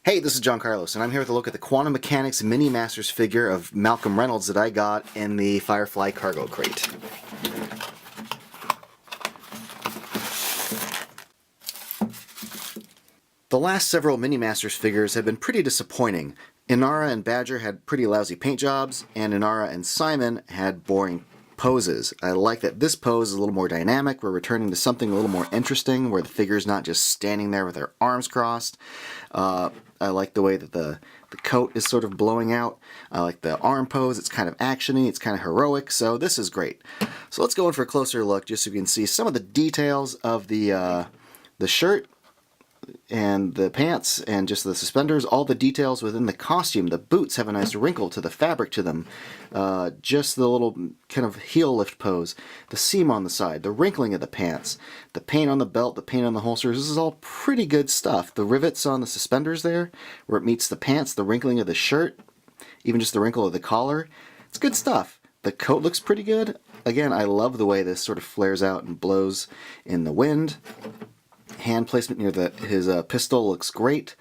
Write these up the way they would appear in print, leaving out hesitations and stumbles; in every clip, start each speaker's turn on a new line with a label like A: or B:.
A: Hey, this is John Carlos, and I'm here with a look at the Quantum Mechanix Mini Masters figure of Malcolm Reynolds that I got in the Firefly Cargo Crate. The last several Mini Masters figures have been pretty disappointing. Inara and Badger had pretty lousy paint jobs, and Inara and Simon had boring poses. I like that this pose is a little more dynamic. We're returning to something a little more interesting, where the figure's not just standing there with their arms crossed. I like the way that the coat is sort of blowing out. I like the arm pose. It's kind of actiony. It's kind of heroic. So this is great. So let's go in for a closer look, just so you can see some of the details of the shirt and the pants and just the suspenders, all the details within the costume. The boots have a nice wrinkle to the fabric to them. Just the little kind of heel lift pose, the seam on the side, the wrinkling of the pants, the paint on the belt, the paint on the holsters. This is all pretty good stuff. The rivets on the suspenders there, where it meets the pants, the wrinkling of the shirt, even just the wrinkle of the collar. It's good stuff. The coat looks pretty good. Again, I love the way this sort of flares out and blows in the wind. Hand placement near his pistol looks great.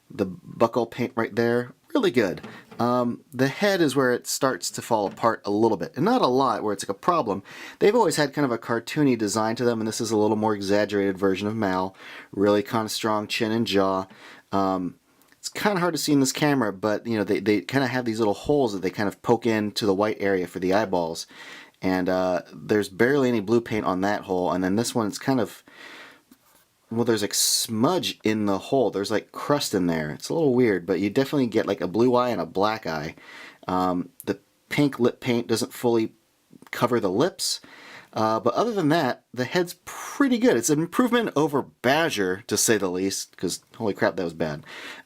A: The buckle paint right there, really good. The head is where it starts to fall apart a little bit, and not a lot where it's like a problem. They've always had kind of a cartoony design to them, and this is a little more exaggerated version of Mal. Really kind of strong chin and jaw. It's kind of hard to see in this camera, but you know they kind of have these little holes that they kind of poke into the white area for the eyeballs, and there's barely any blue paint on that hole, and then this one it's kind of, well, there's like smudge in the hole. There's like crust in there. It's a little weird, but you definitely get like a blue eye and a black eye. The pink lip paint doesn't fully cover the lips, but other than that, the head's pretty good. It's an improvement over Badger, to say the least, because holy crap, that was bad.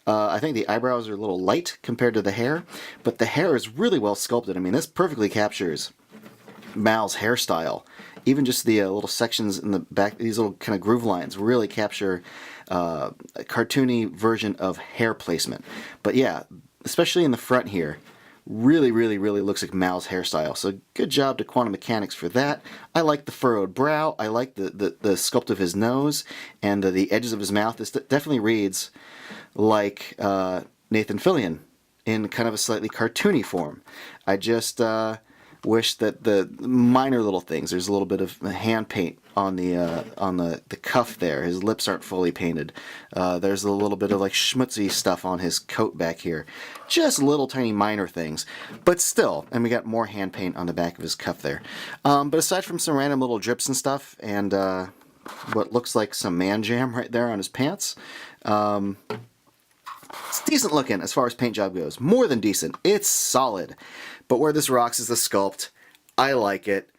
A: I think the eyebrows are a little light compared to the hair, but the hair is really well sculpted. I mean, this perfectly captures Mal's hairstyle. Even just the little sections in the back, these little kind of groove lines really capture a cartoony version of hair placement. But yeah, especially in the front here, really looks like Mal's hairstyle. So good job to Quantum Mechanix for that. I like the furrowed brow. I like the sculpt of his nose and the edges of his mouth. This definitely reads like Nathan Fillion in kind of a slightly cartoony form. I just wish that the minor little things, there's a little bit of hand paint on the cuff there. His lips aren't fully painted. There's a little bit of like schmutzy stuff on his coat back here. Just little tiny minor things, but still. And we got more hand paint on the back of his cuff there. But aside from some random little drips and stuff, and what looks like some man jam right there on his pants, it's decent looking as far as paint job goes. More than decent. It's solid. But where this rocks is the sculpt. I like it.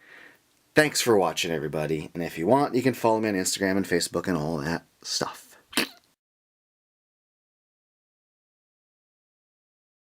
A: Thanks for watching, everybody. And if you want, you can follow me on Instagram and Facebook and all that stuff.